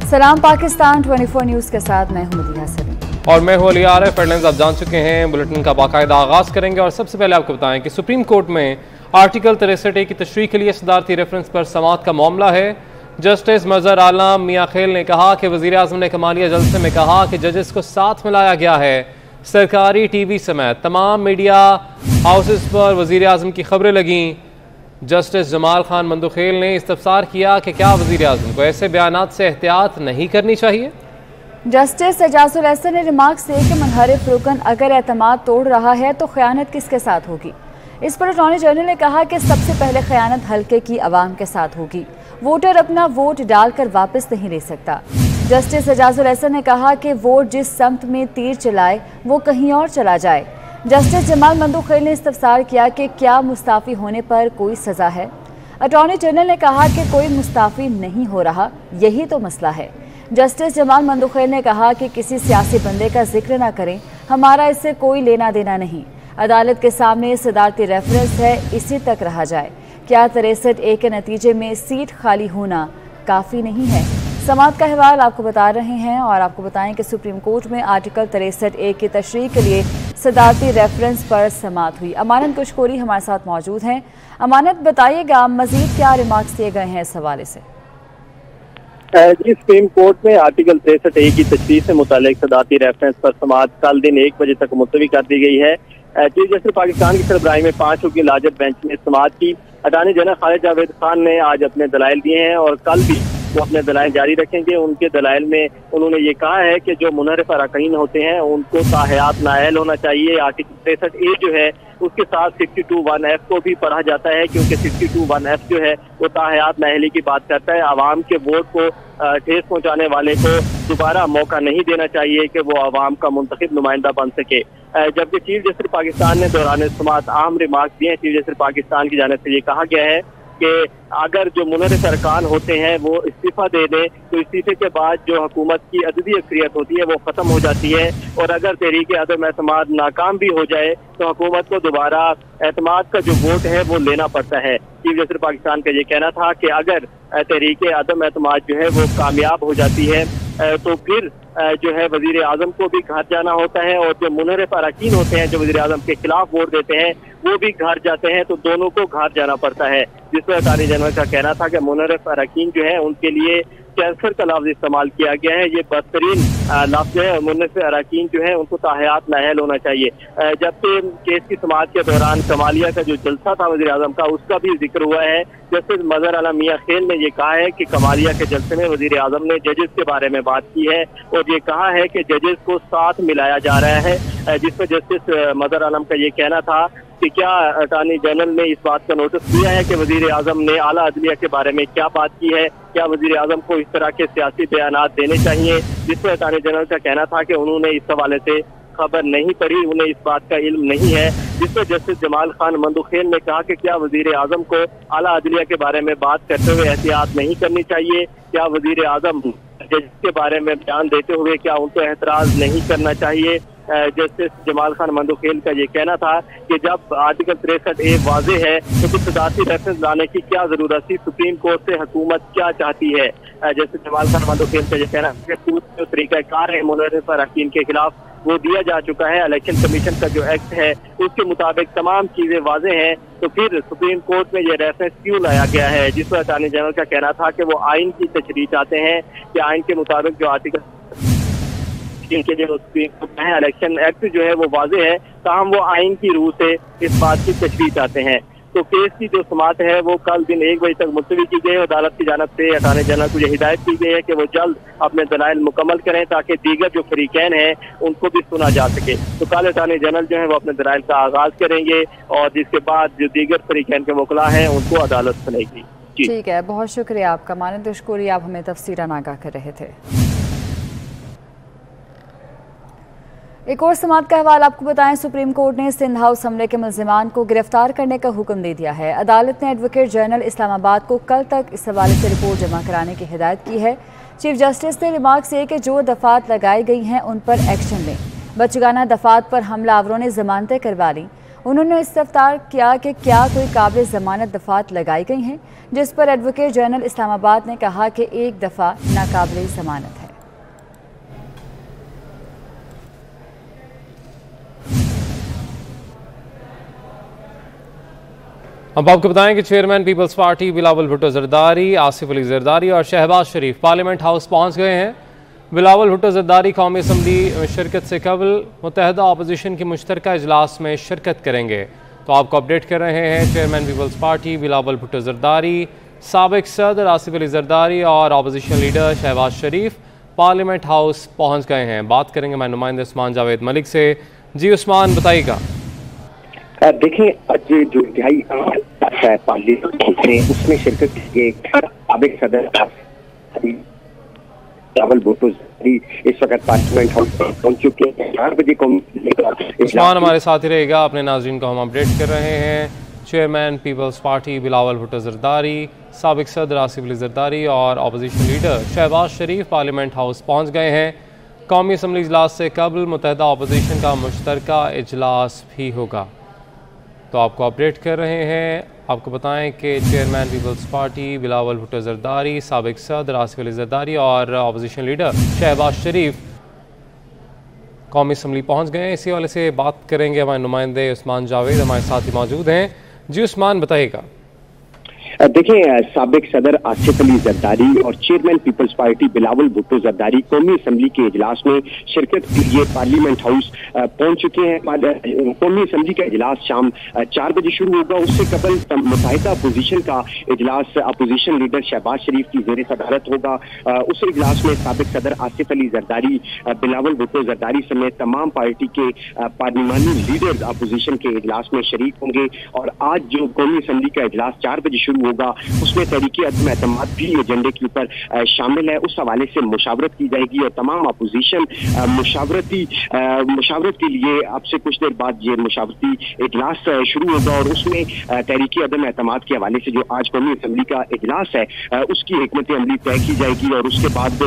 सलाम पाकिस्तान 24 न्यूज़ के साथ मैं हूं मदीहा सलीम और मैं हूं अली आरिफ। हेडलाइंस आप जान चुके हैं, बुलेटिन का बाकायदा आगाज़ करेंगे और सबसे पहले आपको बताएं कि सुप्रीम कोर्ट में आर्टिकल 63A की तशरीह के लिए सदारती रेफरेंस पर समाअत का मामला है। जस्टिस मजहर आलम मियां खेल ने कहा कि वज़ीर आज़म ने कमालिया जलसे में कहा कि जजेस को साथ मिलाया गया है। सरकारी टीवी समेत तमाम मीडिया हाउसेस पर वज़ीर आज़म की खबरें लगीं। जस्टिस जमाल खान मंदुखेल ने इस्तफसार किया कि क्या वज़ीर आज़म को ऐसे बयानात से एहतियात नहीं करनी चाहिए। जस्टिस एजाजुल एहसन ने रिमार्क से कि मुनहरिफ रुकन अगर एतमाद तोड़ रहा है तो ख़यानत किसके साथ होगी। इस पर अटॉर्नी जनरल ने कहा कि सबसे पहले ख़यानत हल्के की आवाम के साथ होगी। वोटर अपना वोट डालकर वापस नहीं ले सकता। जस्टिस एजाजुल एहसन ने कहा कि वोट जिस समत में तीर चलाए वो कहीं और चला जाए। जस्टिस जमाल मंदुखेल ने इस्तफसार किया कि क्या मुस्ताफ़ी होने पर कोई सज़ा है। अटॉर्नी जनरल ने कहा कि कोई मुस्ताफ़ी नहीं हो रहा, यही तो मसला है। जस्टिस जमाल मंदुखेल ने कहा कि किसी सियासी बंदे का जिक्र ना करें, हमारा इससे कोई लेना देना नहीं। अदालत के सामने सदारती रेफरेंस है, इसी तक रहा जाए। क्या 63A के नतीजे में सीट खाली होना काफ़ी नहीं है। समाअत का अहवाल आपको बता रहे हैं और आपको बताएं कि सुप्रीम कोर्ट में आर्टिकल 63A की तशरीह के लिए सदारती रेफरेंस पर समाअत हुई। अमानत कुशकोरी हमारे साथ मौजूद हैं। अमानत, बताइएगा मजीद क्या रिमार्क्स दिए गए हैं इस हवाले से। जी, सुप्रीम कोर्ट में आर्टिकल 63A की तशरीह से मुतालिक सदारती रेफरेंस पर समाअत कल दिन 1 बजे तक मुलतवी कर दी गई है। चीफ जस्टिस पाकिस्तान की सरबराही में 5 रुकनी लाजत बेंच ने समाअत की। अटॉर्नी जनरल खालिद जावेद खान ने आज अपने दलाइल दिए हैं और कल भी वो अपने दलाइल जारी रखेंगे। उनके दलाइल में उन्होंने ये कहा है कि जो मुनहरिफ अरकान होते हैं उनको ताहयात नाअहल होना चाहिए। आर्टिकल 63A जो है उसके साथ 62(1)F को भी पढ़ा जाता है, क्योंकि 62(1)F जो है वो ताहयात नाअहली की बात करता है। आवाम के वोट को ठेस पहुंचाने वाले को दोबारा मौका नहीं देना चाहिए कि वो आवाम का मुंतखब नुमाइंदा बन सके। जबकि चीफ जस्टिस पाकिस्तान ने दौरान समाअत अहम रिमार्क दिए हैं। चीफ जस्टिस पाकिस्तान की जानिब से ये कहा गया है कि अगर जो मुनहरिफ अरकान होते हैं वो इस्तीफा दे दें तो इस्तीफे के बाद जो हुकूमत की अददी अक्सरियत होती है वो ख़त्म हो जाती है, और अगर तहरीक अदम एतमाद नाकाम भी हो जाए तो हुकूमत को दोबारा एतमाद का जो वोट है वो लेना पड़ता है। चीफ जस्टिस पाकिस्तान का ये कहना था कि अगर तहरीक अदम एतमाद जो है वो कामयाब हो जाती है तो फिर जो है वजीर आजम को भी घर जाना होता है, और जो मुनहरिफ अरकान होते हैं जो वजीर आजम के खिलाफ वोट देते हैं वो भी घर जाते हैं, तो दोनों को घर जाना पड़ता है। जिसमें अटॉर्नी जनरल का कहना था कि मुनहरिफ अरकान जो है उनके लिए कैंसर का लफ्ज इस्तेमाल किया गया है, ये बदतरीन लफ्ज है। मुनहरिफ अरकान जो है उनको ताहयात नाअहल होना चाहिए। जबकि केस की समाअत के दौरान कमालिया का जो जलसा था वज़ीर आज़म का, उसका भी जिक्र हुआ है। जस्टिस मजहर आलम मियां खेल ने ये कहा है कि कमालिया के जलसे में वज़ीर आज़म ने जजेस के बारे में बात की है और ये कहा है कि जजेस को साथ मिलाया जा रहा है। जिसमें जस्टिस मजहर आलम का ये कहना था कि क्या अटॉर्नी जनरल ने इस बात का नोटिस दिया है कि वज़ीर आज़म ने आला अदलिया के बारे में क्या बात की है, क्या वज़ीर आज़म को इस तरह के सियासी बयानात देने चाहिए। जिसमें अटॉर्नी जनरल का कहना था कि उन्होंने इस हवाले से खबर नहीं पढ़ी, उन्हें इस बात का इल्म नहीं है। जिसमें जस्टिस जमाल खान मंदुखेल ने कहा कि क्या वज़ीर आज़म को आला अदलिया के बारे में बात करते हुए एहतियात नहीं करनी चाहिए, क्या वज़ीर आज़म जज के बारे में बयान देते हुए क्या उनको एतराज़ नहीं करना चाहिए। जस्टिस जमाल खान मंदुखेल का ये कहना था कि जब आर्टिकल 63A वाज़ेह है तो फिर सदारती रेफरेंस लाने की क्या जरूरत थी, सुप्रीम कोर्ट से हुकूमत क्या चाहती है। जस्टिस जमाल खान मंदुखेल का ये कहना है कि जो तरीक़ाकार है मुनहरिफ अरकान के खिलाफ वो दिया जा चुका है। इलेक्शन कमीशन का जो एक्ट है उसके मुताबिक तमाम चीजें वाज़ेह हैं, तो फिर सुप्रीम कोर्ट में ये रेफरेंस क्यों लाया गया है। जिस पर अटॉर्नी जनरल का कहना था कि वो आइन की तशरीह चाहते हैं कि आइन के मुताबिक जो आर्टिकल के जो सुप्रीम कोर्ट है इलेक्शन एक्ट जो है वो वाज़ेह है, ताहम वो आइन की रूह से इस बात की तशरीह चाहते हैं। तो केस की जो समाअत है वो कल दिन 1 बजे तक मुलतवी की गई। अदालत की जानिब से अटॉर्नी जनरल को यह हिदायत की गई है कि वो जल्द अपने दलाइल मुकम्मल करें ताकि दीगर जो फरीकैन हैं उनको भी सुना जा सके। तो कल अटॉर्नी जनरल जो है वो अपने दलाइल का आगाज करेंगे और जिसके बाद जो दीगर फरीकैन के वकला हैं उनको अदालत सुनेगी। ठीक है, बहुत शुक्रिया आपका मानद दुश्कोरी, आप हमें तफसीरन आगाह कर रहे थे। एक और समाअत का हवाला आपको बताएं। सुप्रीम कोर्ट ने सिंध हाउस हमले के मुल्जिमान को गिरफ्तार करने का हुक्म दे दिया है। अदालत ने एडवोकेट जनरल इस्लामाबाद को कल तक इस हवाले से रिपोर्ट जमा कराने की हिदायत की है। चीफ जस्टिस ने रिमार्क से कि जो दफात लगाई गई हैं उन पर एक्शन लें। बचगाना दफात पर हमलावरों ने जमानतें करवा ली। उन्होंने इस्तफसार किया कि क्या कोई काबिल ज़मानत दफ़ात लगाई गई हैं, जिस पर एडवोकेट जनरल इस्लामाबाद ने कहा कि एक दफ़ा नाकाबिल ज़मानत है। अब आपको बताएं कि chairman Peoples Party Bilawal Bhutto Zardari, Asif Ali Zardari और शहबाज शरीफ पार्लियामेंट हाउस पहुंच गए हैं। बिलावल भुट्टो जरदारी कौमी असम्बली में शिरकत से कबल मुत्तहदा अपोजिशन के मुश्तरका इजलास में शिरकत करेंगे। तो आपको अपडेट कर रहे हैं chairman Peoples Party Bilawal Bhutto Zardari, साबिक सदर आसिफ अली जरदारी और opposition leader Shehbaz Sharif parliament house पहुँच गए हैं। बात करेंगे मैं नुमाइंदे उस्मान जावेद मलिक से। जी उस्मान, बताइएगा। देखें, आज जो इंतहाई पार्लियामेंट में उसमें शिरकत की साबिक सदर बिलावल भुट्टो इस वक्त पार्लियामेंट हाउस पहुंच चुके हैं। 4 बजे को उस्मान हमारे साथ ही रहेगा, अपने नाज़रीन को हम अपडेट कर रहे हैं। Chairman Peoples Party Bilawal Bhutto Zardari, साबिक सदर आसिफ अली जरदारी और opposition leader Shehbaz Sharif parliament house पहुंच गए हैं। कौमी असम्बली इजलास से कबल मुत्तहदा अपोजिशन का मुश्तरका इजलास भी होगा। तो आपको अपडेट कर रहे हैं। आपको बताएं कि chairman Peoples Party Bilawal Bhutto Zardari, साबिक सदर आसिफ अली जरदारी और अपोजिशन लीडर शहबाज शरीफ कौमी असम्बली पहुंच गए हैं। इसी वाले से बात करेंगे, हमारे नुमाइंदे उस्मान जावेद हमारे साथ ही मौजूद हैं। जी उस्मान, बताइएगा। देखें, साबिक सदर आसिफ अली जरदारी और chairman Peoples Party Bilawal Bhutto Zardari कौमी असम्बली के इजलास में शिरकत के लिए पार्लियामेंट हाउस पहुंच चुके हैं। कौमी असम्बली का इजलास शाम 4 बजे शुरू होगा। उससे कबल मुत्तहिदा अपोजिशन का इजलास अपोजिशन लीडर शहबाज शरीफ की ज़ेर सदारत होगा। उस इजलास में साबिक सदर आसिफ अली जरदारी, बिलावल भुट्टो जरदारी समेत तमाम पार्टी के पार्लिमानी लीडर्स अपोजिशन के इजलास में शरीक होंगे। और आज जो कौमी असम्बली का इजलास 4 बजे शुरू होगा, उसमें तहरीक अदम एतमाद भी एजेंडे के ऊपर शामिल है। उस हवाले से मुशावरत की जाएगी और तमाम अपोजिशन मुशावरत के लिए अब से कुछ देर बाद ये मुशावरती इजलास शुरू होगा। और उसमें तहरीक अदम एतमाद के हवाले से जो आज कौमी असम्बली का इजलास है उसकी हिकमत अमली तय की जाएगी और उसके बाद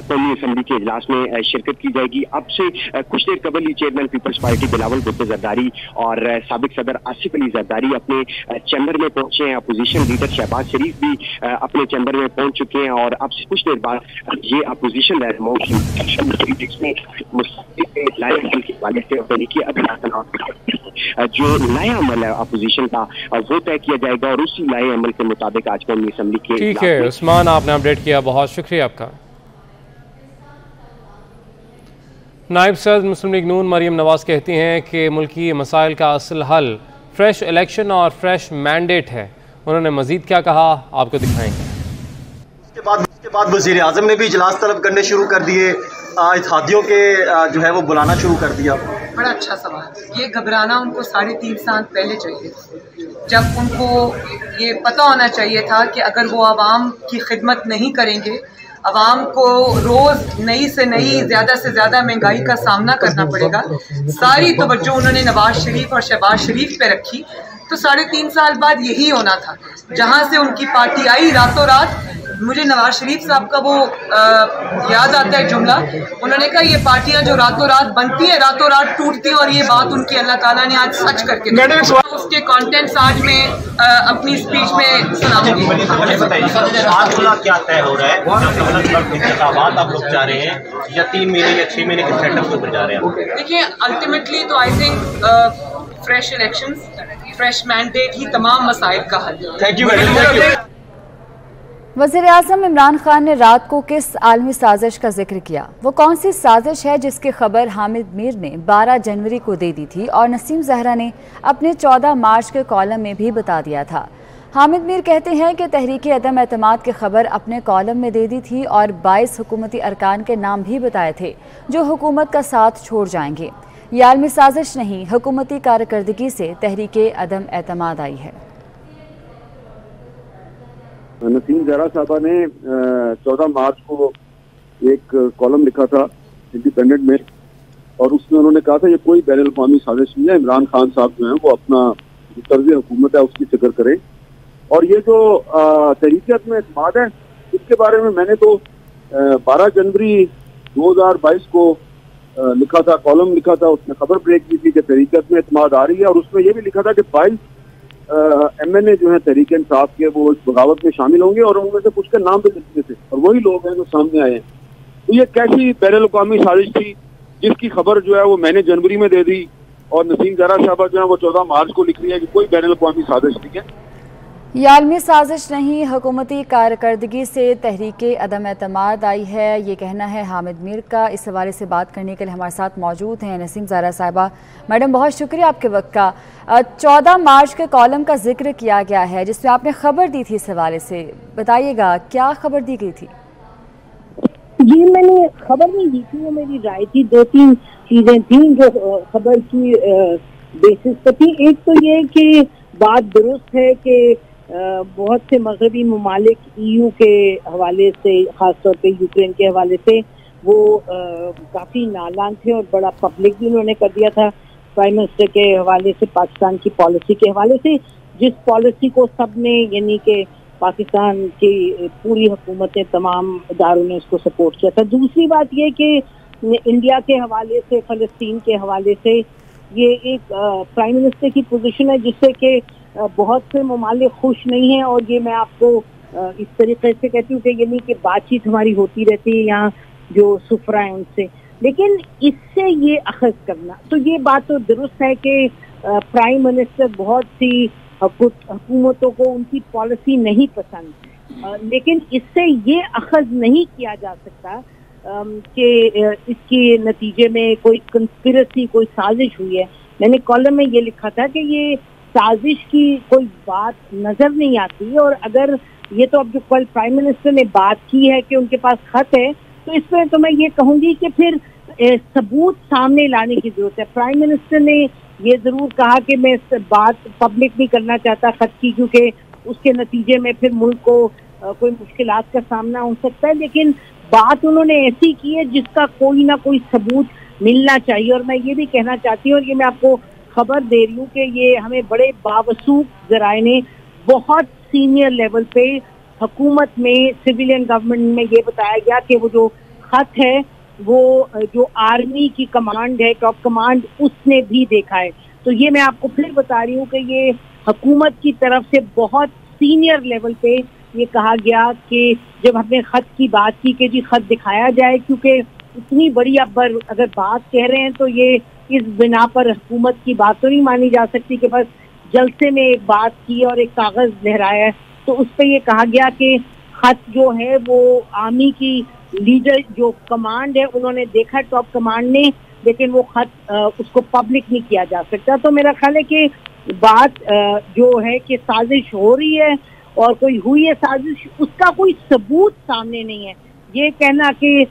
कौमी असम्बली के इजलास में शिरकत की जाएगी। अब से कुछ देर कबल ही chairman Peoples Party Bilawal Bhutto Zardari और साबिक सदर आसिफ अली जरदारी अपने चैम्बर में पहुंचे हैं। अपोजिशन लीडर शहबाज शरीफ भी अपने चैम्बर में पहुंच चुके हैं और अब से कुछ देर बाद ये अपोजिशन जो नया अमल है अपोजिशन का वो तय किया जाएगा और उसी नए अमल के मुताबिक आज कौमी असम्बली के। ठीक है उस्मान, आपने अपडेट किया, बहुत शुक्रिया आपका। नायब सदर मुस्लिम लीग नून मरियम नवाज कहती हैं कि मुल्की मसाइल का असल हल फ्रेश इलेक्शन और फ्रेश मैंडेट है। उन्होंने मजीद क्या कहा, आपको दिखाएंगे। उसके बाद वज़ीर आज़म ने भी इजलास तलब करने शुरू कर दिए, इत्तेहादियों के जो है वो बुलाना शुरू कर दिया। बड़ा अच्छा सवाल। ये घबराना उनको 3.5 साल पहले चाहिए, जब उनको ये पता होना चाहिए था कि अगर वो आवाम की खिदमत नहीं करेंगे, आवाम को रोज नई से नई ज़्यादा से ज़्यादा महंगाई का सामना करना पड़ेगा। सारी तवज्जो उन्होंने नवाज शरीफ और शहबाज शरीफ पे रखी, तो 3.5 साल बाद यही होना था। जहाँ से उनकी पार्टी आई रातों रात, मुझे नवाज शरीफ साहब का वो याद आता है जुमला, उन्होंने कहा ये पार्टियां जो रातों रात बनती है रातों रात टूटती हैं, और ये बात उनकी अल्लाह ताला ने आज सच करके उसके कंटेंट्स आज मैं अपनी स्पीच में सुनाऊंगी। क्या तय हो रहा है, आप लोग जा रहे हैं या 3 महीने या 6 महीने के सेटअप के ऊपर जा रहे हैं? देखिए, अल्टीमेटली तो I think fresh elections, fresh mandate ही तमाम मसाइल का हल। Thank you madam. वज़ीर आज़म इमरान खान ने रात को किस आलमी साजिश का जिक्र किया? वो कौन सी साजिश है जिसकी खबर हामिद मीर ने 12 जनवरी को दे दी थी और नसीम जहरा ने अपने 14 मार्च के कॉलम में भी बता दिया था? हामिद मीर कहते हैं कि तहरीक अदम एतमाद की खबर अपने कॉलम में दे दी थी और 22 हुकूमती अरकान के नाम भी बताए थे जो हुकूमत का साथ छोड़ जाएंगे। ये आलमी साजिश नहीं, हुकूमती कारकर्दगी से तहरीक अदम एतमाद आई है। नसीम जहरा साहबा ने 14 मार्च को एक कॉलम लिखा था इंडिपेंडेंट में, और उसमें उन्होंने कहा था ये कोई बैनुल अक़वामी साजिश नहीं है, इमरान खान साहब जो है वो अपना जो तर्ज़ हुकूमत है उसकी फिक्र करें। और ये जो तहरीक में एतमाद है, इसके बारे में मैंने तो 12 जनवरी 2022 को लिखा था, कॉलम लिखा था, उसने खबर ब्रेक की थी कि तहरीकत में एतमाद आ रही है, और उसमें यह भी लिखा था कि 22 MNA जो है तहरीक इंसाफ के वो इस बगावत में शामिल होंगे, और उनमें से कुछ के नाम भी लिखते थे, और वही लोग हैं जो सामने आए हैं। तो ये कैसी बैनुल अक़वामी साजिश थी जिसकी खबर जो है वो मैंने जनवरी में दे दी, और नसीम ज़हरा साहबा जो है वो 14 मार्च को लिख रही है कि कोई बैनुल अक़वामी साजिश नहीं है। ये आलमी साजिश नहीं, हुकूमती कारकर्दगी से तहरीक अदम एतमाद आई है, ये कहना है हामिद मीर का। इस हवाले से बात करने के लिए हमारे साथ मौजूद हैं नसीम ज़हरा साहिबा। मैडम, बहुत शुक्रिया आपके वक्त का। 14 मार्च के कॉलम का जिक्र किया गया है जिसमें आपने खबर दी थी, इस हवाले से बताइएगा क्या खबर दी गई थी? जी, मैंने खबर नहीं दी थी, वो मेरी राय थी। 2-3 चीजें थी जो खबर की बेसिस पर थी। एक तो ये कि बात दुरुस्त है कि बहुत से मगरबी ममालिक EU के हवाले से, खासतौर पे यूक्रेन के हवाले से वो काफ़ी नालान थे, और बड़ा पब्लिक भी उन्होंने कर दिया था प्राइम मिनिस्टर के हवाले से, पाकिस्तान की पॉलिसी के हवाले से, जिस पॉलिसी को सब ने, यानी कि पाकिस्तान की पूरी हुकूमतें, तमाम इदारों ने उसको सपोर्ट किया था। दूसरी बात ये कि इंडिया के हवाले से, फ़लस्तीन के हवाले से ये एक प्राइम मिनिस्टर की पोजीशन है जिससे कि बहुत से ममालिक खुश नहीं हैं, और ये मैं आपको इस तरीके से कहती हूँ कि यानी कि बातचीत हमारी होती रहती है यहाँ जो सुफरा है उनसे, लेकिन इससे ये अखज़ करना, तो ये बात तो दुरुस्त है कि प्राइम मिनिस्टर बहुत सी हुकूमतों को उनकी पॉलिसी नहीं पसंद, लेकिन इससे ये अखज़ नहीं किया जा सकता कि इसके नतीजे में कोई कंस्पिरेसी, कोई साजिश हुई है। मैंने कॉलम में ये लिखा था कि ये साजिश की कोई बात नजर नहीं आती, और अगर ये तो अब जो कल प्राइम मिनिस्टर ने बात की है कि उनके पास खत है, तो इसमें तो मैं ये कहूंगी कि फिर सबूत सामने लाने की जरूरत है। प्राइम मिनिस्टर ने ये जरूर कहा कि मैं इस बात पब्लिक नहीं करना चाहता खत की, क्योंकि उसके नतीजे में फिर मुल्क को कोई मुश्किलात का सामना हो सकता है, लेकिन बात उन्होंने ऐसी की है जिसका कोई ना कोई सबूत मिलना चाहिए। और मैं ये भी कहना चाहती हूँ, और ये मैं आपको खबर दे रही हूँ कि ये हमें बड़े बावसूख जराए ने बहुत सीनियर लेवल पे हुकूमत में, सिविलियन गवर्नमेंट में ये बताया गया कि वो जो खत है वो जो आर्मी की कमांड है, टॉप कमांड, उसने भी देखा है। तो ये मैं आपको फिर बता रही हूँ कि ये हुकूमत की तरफ से बहुत सीनियर लेवल पे ये कहा गया कि जब हमने खत की बात की कि जी खत दिखाया जाए, क्योंकि इतनी बड़ी अगर बात कह रहे हैं तो ये इस बिना पर हुकूमत की बात तो नहीं मानी जा सकती कि बस जलसे में एक बात की और एक कागज लहराया है। तो उस पर यह कहा गया कि खत जो है वो आर्मी की लीडर जो कमांड है उन्होंने देखा, टॉप कमांड ने, लेकिन वो खत उसको पब्लिक नहीं किया जा सकता। तो मेरा ख्याल है कि बात जो है कि साजिश हो रही है और कोई हुई है साजिश, उसका कोई सबूत सामने नहीं है। ये कहना कि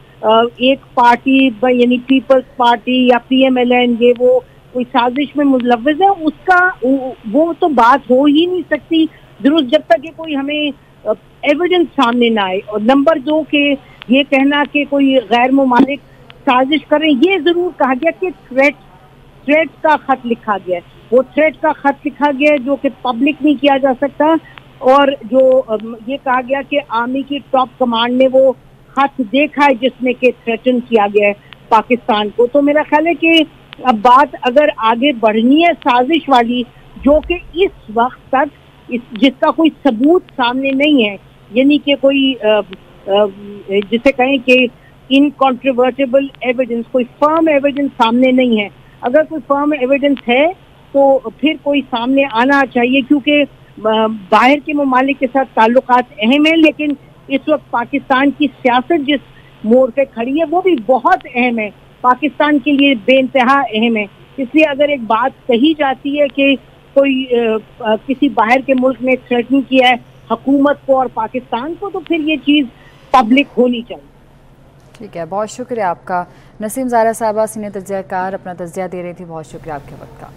एक पार्टी यानी पीपल्स पार्टी या PMLN ये वो कोई साजिश में मुलव्वज़ है, उसका वो तो बात हो ही नहीं सकती दुरुस्त जब तक ये कोई हमें एविडेंस सामने ना आए। और नंबर 2 के ये कहना कि कोई गैर मुमालिक साजिश करें, ये जरूर कहा गया कि थ्रेट का खत लिखा गया है, वो थ्रेट का खत लिखा गया है जो कि पब्लिक नहीं किया जा सकता। और जो ये कहा गया कि आर्मी की टॉप कमांड ने वो खत देखा है जिसमें कि थ्रेटन किया गया है पाकिस्तान को। तो मेरा ख्याल है कि अब बात अगर आगे बढ़नी है साजिश वाली, जो कि इस वक्त तक जिसका कोई सबूत सामने नहीं है, यानी कि कोई जिसे कहें कि इनकॉन्ट्रोवर्टिबल एविडेंस, कोई फर्म एविडेंस सामने नहीं है। अगर कोई फर्म एविडेंस है तो फिर कोई सामने आना चाहिए, क्योंकि बाहर के ममालिक के साथ ताल्लुकात अहम है, लेकिन इस वक्त पाकिस्तान की सियासत जिस मोड़ पे खड़ी है वो भी बहुत अहम है, पाकिस्तान के लिए बेइंतहा अहम है। इसलिए अगर एक बात कही जाती है कि कोई किसी बाहर के मुल्क ने थ्रेटन किया है हुकूमत को और पाकिस्तान को, तो फिर ये चीज़ पब्लिक होनी चाहिए। ठीक है, बहुत शुक्रिया आपका। नसीम ज़हरा साहबा सीनियर तज्ज़ियाकार अपना तज्ज़िया दे रही थी, बहुत शुक्रिया आपके वक्त का।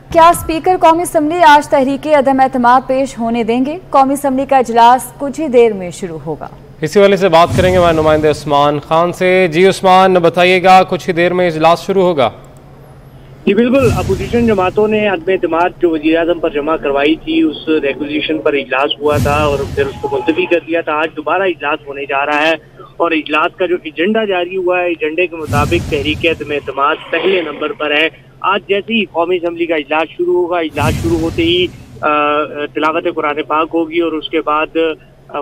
क्या स्पीकर कौमी असम्बली आज तहरीक अदम एतमाद पेश होने देंगे? कौमी असम्बली का इजलास कुछ ही देर में शुरू होगा। इसी वाले से बात करेंगे हमारे नुमाइंदे उस्मान खान से। जी उस्मान, बताइएगा, कुछ ही देर में इजलास शुरू होगा। जी बिल्कुल, अपोजिशन जमातों ने अदम एतमाद जो वज़ीर-ए-आज़म पर जमा करवाई थी, उस रेगुलेशन पर इजलास हुआ था और फिर उसको मुलतवी कर दिया था। आज दोबारा इजलास होने जा रहा है और इजलास का जो एजेंडा जारी हुआ है, एजेंडे के मुताबिक तहरीक अदम एतमाद पहले नंबर पर है। आज जैसे ही कौमी असम्बली का इजलास शुरू होगा, इजलास शुरू होते ही तिलावत कुरान पाक होगी और उसके बाद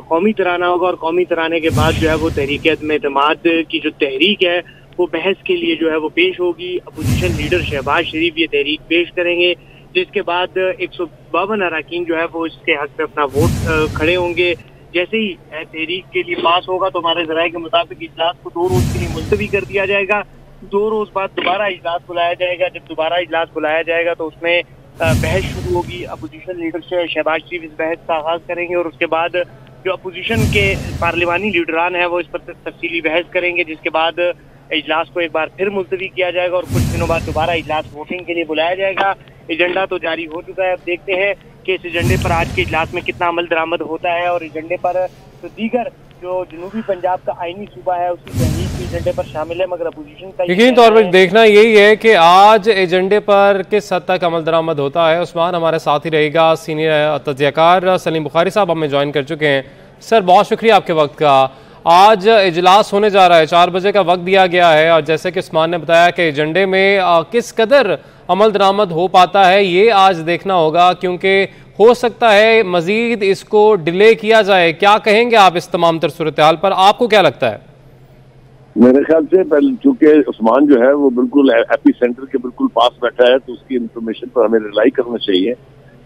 कौमी तराना होगा और कौमी तराने के बाद जो है वो तहरीक अदम एतमाद की जो तहरीक है वो बहस के लिए जो है वो पेश होगी। अपोजिशन लीडर शहबाज शरीफ ये तहरीक पेश करेंगे, जिसके बाद 152 अरकान जो है वो इसके हक में अपना वोट खड़े होंगे। जैसे ही तहरीक के लिए पास होगा तो हमारे ज़राए के मुताबिक इजलास को 2 रोज के लिए मुलतवी कर दिया जाएगा। 2 रोज बाद दोबारा इजलास बुलाया जाएगा। जब दोबारा इजलास बुलाया जाएगा तो उसमें बहस शुरू होगी। अपोजिशन लीडर शहबाज शरीफ इस बहस का आगाज करेंगे और उसके बाद जो अपोजिशन के पार्लिमानी लीडरान है वो इस पर तफसीली बहस करेंगे, जिसके बाद इजलास को एक बार फिर मुलतवी किया जाएगा और कुछ दिनों बाद दोबारा इजलास वोटिंग के लिए बुलाया जाएगा। एजेंडा तो जारी हो चुका है, अब देखते हैं कि इस एजेंडे पर आज के इजलास में कितना अमल दरामद होता है और एजेंडे पर तो दीगर जो जनूबी पंजाब का आईनी सूबा है उसकी तहरीक भी एजेंडे पर शामिल है, मगर अपोजिशन का यकीनी तौर पर देखना यही है कि आज एजेंडे पर किस हद तक अमल दरामद होता है। उस्मान हमारे साथ ही रहेगा, सीनियर तज्ज़ियाकार सलीम बुखारी साहब हमें ज्वाइन कर चुके हैं। सर बहुत शुक्रिया आपके वक्त का। आज इजलास होने जा रहा है, 4 बजे का वक्त दिया गया है और जैसे कि उस्मान ने बताया कि एजेंडे में किस कदर अमल दरामद हो पाता है ये आज देखना होगा, क्योंकि हो सकता है मजीद इसको डिले किया जाए। क्या कहेंगे आप इस तमाम तर सूरत हाल पर, आपको क्या लगता है? मेरे ख्याल से पहले चूंकि उस्मान जो है वो बिल्कुल एपी सेंटर के बिल्कुल पास बैठा है तो उसकी इंफॉर्मेशन पर हमें रिलाई करना चाहिए।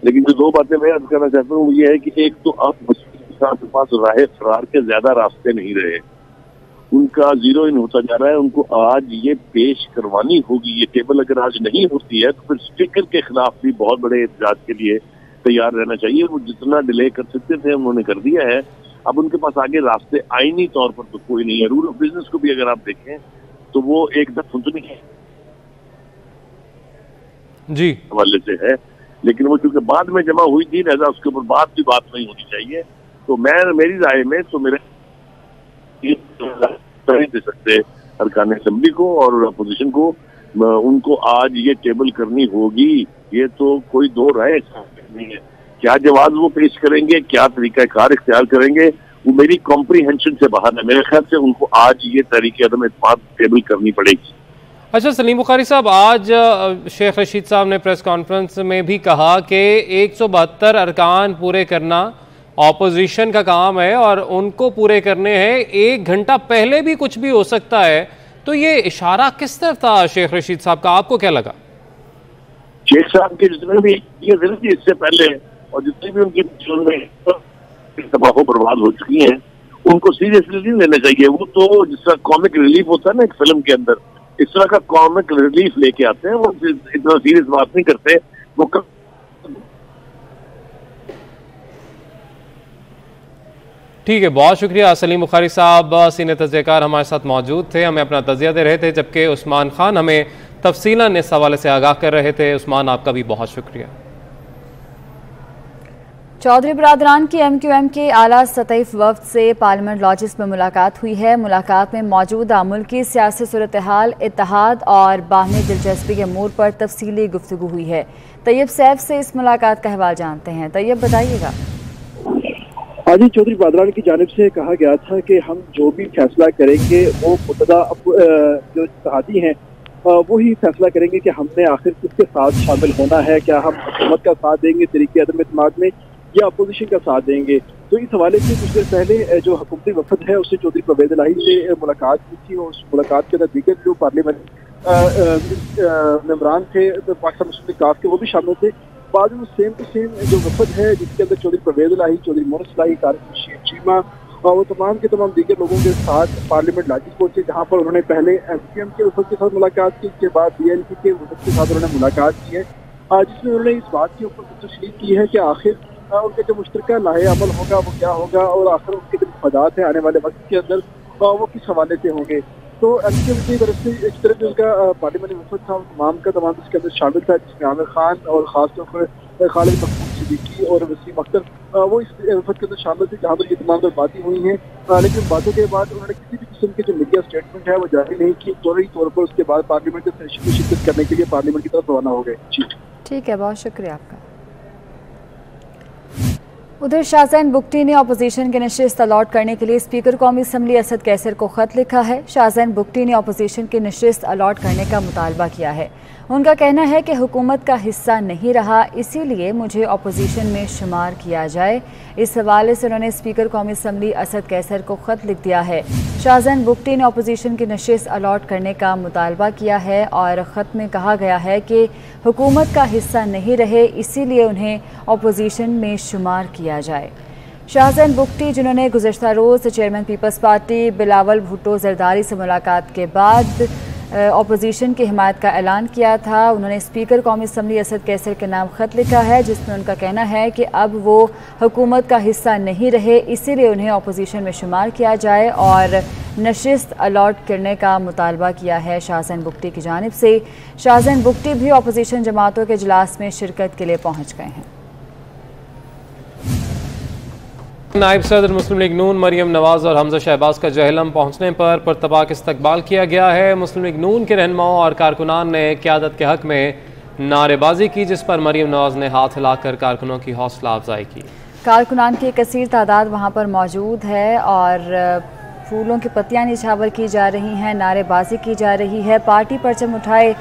लेकिन जो 2 बातें मैं अर्ज करना चाहता हूँ वो ये है कि एक तो अब के पास राह फरार के ज्यादा रास्ते नहीं रहे, उनका जीरो इन होता जा रहा है। उनको आज ये पेश करवानी होगी, ये टेबल अगर आज नहीं होती है तो फिर स्पीकर के खिलाफ भी बहुत बड़े एहतजाज के लिए तैयार रहना चाहिए। वो जितना डिले कर सकते थे उन्होंने कर दिया है, अब उनके पास आगे रास्ते आईनी तौर पर तो कोई नहीं है। रूल ऑफ बिजनेस को भी अगर आप देखें तो वो एक दफुंतनी है जी हवाले से है, लेकिन वो चूंकि बाद में जमा हुई थी लिहाजा उसके ऊपर बात भी बात नहीं होनी चाहिए। तो मेरी राय में तो मेरे नहीं दे सकते अरकान असेंबली को और अपोजिशन को, उनको आज ये टेबल करनी होगी, ये तो कोई 2 राय नहीं है। क्या जवाब वो पेश करेंगे, क्या तरीकाकार इख्तियार करेंगे, वो मेरी कॉम्प्रीहेंशन से बाहर है। मेरे ख्याल से उनको आज ये तहरीक अदम एतमाद टेबल करनी पड़ेगी। अच्छा सलीम बुखारी साहब, आज शेख रशीद साहब ने प्रेस कॉन्फ्रेंस में भी कहा कि 172 अरकान पूरे करना ऑपोजिशन का काम है और उनको पूरे करने हैं, 1 घंटा पहले भी कुछ भी हो सकता है। तो ये इशारा किस तरफ था शेख रशीद साहब का, आपको क्या लगा? शेख साहब के जितने भी ये थी इससे पहले और जितनी भी उनकी तबाह बर्बाद हो चुकी हैं उनको सीरियसली नहीं लेना चाहिए। वो तो जिस तरह कॉमिक रिलीफ होता है ना एक फिल्म के अंदर, इस तरह का कॉमिक रिलीफ लेके आते हैं, वो इतना सीरियस बात नहीं करते। वो ठीक है, बहुत शुक्रिया सलीम बुखारी साहब, सीनियर तज्ज़ियाकार हमारे साथ मौजूद थे, हमें अपना तज़िया दे रहे थे, जबकि उस्मान खान हमें तफसीलन इस हवाले से आगाह कर रहे थे। उस्मान आपका भी बहुत शुक्रिया। चौधरी बरादरान की MQM के आला सतही वफ्द से पार्लियामेंट लॉजिस में मुलाकात हुई है। मुलाकात में मौजूदा मुल्की सियासी सूरत हाल, इत्तेहाद और बाहमी दिलचस्पी के अमूर पर तफसीली गुफ्तगू हुई है। तैयब सैफ से इस मुलाकात का अहवाल जानते हैं। तैयब बताइएगा। आज ही चौधरी बरादरान की जानिब से कहा गया था कि हम जो भी फैसला करेंगे वो मुतदा जो इत्तेहादी हैं वो ही फैसला करेंगे कि हमने आखिर किसके साथ शामिल होना है, क्या हम हुकूमत का साथ देंगे तरीके अदम एतमाद में या अपोजिशन का साथ देंगे। तो इस हवाले से कुछ देर पहले जो हुकूमती वफद है उससे चौधरी परवेज इलाही से मुलाकात की थी और उस मुलाकात के अंदर दीगर जो पार्लियामेंट मेंबरान थे पाकिस्तान मुस्लिम लीग काफ के वो भी शामिल थे। बाद में सेम टू सेम जो वफद है जिसके अंदर चौधरी परवेज इलाही, चौधरी मोहम्मद इलाही, तारिक शेख चीमा और वो तमाम के तमाम दीगर लोगों के साथ पार्लियामेंट लॉजिस पहुंचे, जहाँ पर उन्होंने पहले MQM के वफद के साथ मुलाकात की, उसके बाद BNP के वफद के साथ उन्होंने मुलाकात की है, जिसमें उन्होंने इस बात के ऊपर तशरीह की है कि आखिर उनका जो मुश्तरका लाहे अमल होगा वो क्या होगा और आखिर उनके जो मफादात हैं आने वाले वक्त के अंदर वो किस हवाले से होंगे। तो MQM की तरफ से इस तरह जो उनका पार्लियामेंट वफद था तमाम का तमाम इसके अंदर शामिल था, जिसमें आमिर खान और खासतौर पर खालिद महमूद सिद्दीकी और वसीम अख्तर वो इस वफद के अंदर शामिल थे, जहाँ पर ये तमाम बातें हुई हैं। लेकिन बातों के बाद उन्होंने किसी भी किस्म के जो मीडिया स्टेटमेंट है वो जारी नहीं की। फौरी तौर पर उसके बाद पार्लियामेंट के सेशन में शिरकत करने के लिए पार्लियामेंट की तरफ रवाना हो गए। जी ठीक है, बहुत शुक्रिया आपका। उधर शाहजैन बुगटी ने अपोजिशन की नशिस्त अलॉट करने के लिए स्पीकर कौमी असम्बली असद कैसर को खत लिखा है। शाहजैन बुगटी ने अपोजिशन की नशिस्त अलॉट करने का मुतालबा किया है। उनका कहना है कि हुकूमत का हिस्सा नहीं रहा, इसीलिए मुझे अपोजिशन में शुमार किया जाए। इस हवाले से उन्होंने स्पीकर कौमी असम्बली असद कैसर को खत लिख दिया है। शाहजैन बुगटी ने अपोजिशन की नशिस्त अलॉट करने का मुतालबा किया है और ख़त में कहा गया है कि हुकूमत का हिस्सा नहीं रहे, इसीलिए उन्हें अपोजिशन में शुमार किया जाए। शाहजैन बुगटी, जिन्होंने गुज़श्ता रोज़ chairman Peoples Party Bilawal Bhutto Zardari से मुलाकात के बाद अपोजिशन की हिमायत का ऐलान किया था, उन्होंने स्पीकर कौमी असम्बली असद कैसर के नाम ख़त लिखा है, जिसमें उनका कहना है कि अब वो हुकूमत का हिस्सा नहीं रहे, इसीलिए उन्हें अपोजिशन में शुमार किया जाए और नशिस्त अलॉट करने का मुतालबा किया है शाहजैन बुगटी की जानिब से। शाहजैन बुगटी भी अपोजिशन जमातों के इजलास में शिरकत के लिए पहुँच गए हैं। नायब सदर मुस्लिम लीग नून मरियम नवाज और हमजा शहबाज का जहलम पहुंचने पर पुरतबाक इस्तकबाल किया गया है। मुस्लिम लीग नून के रहनुमाओं और कारकुनान ने क़यादत के हक में नारेबाजी की, जिस पर मरियम नवाज ने हाथ हिलाकर कारकुनों की हौसला अफजाई की। कारकुनान की कसीर तादाद वहाँ पर मौजूद है और फूलों की पत्तियाँ निछावर की जा रही हैं, नारेबाजी की जा रही है। पार्टी परचम उठाए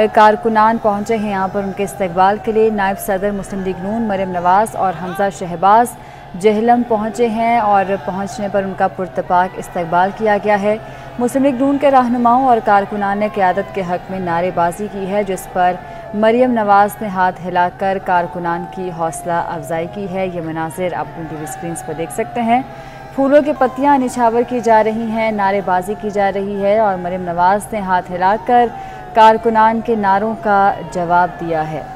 कारकुनान पहुँचे हैं यहाँ पर उनके इस्तकबाल के लिए। नायब सदर मुस्लिम लीग नून मरियम नवाज और हमजा शहबाज जहलम पहुँचे हैं और पहुँचने पर उनका पुरतपाक इस्तकबाल किया गया है। मुस्लिम लीग नून के रहनुमाओं और कारकुनान ने क़यादत के हक में नारेबाजी की है, जिस पर मरियम नवाज ने हाथ हिलाकर कारकुनान की हौसला अफजाई की है। ये मनाजिर आप अपनी टीवी स्क्रीन पर देख सकते हैं। फूलों की पत्तियां निछावर की जा रही हैं, नारेबाजी की जा रही है और मरियम नवाज ने हाथ हिलाकर कारकुनान के नारों का जवाब दिया है।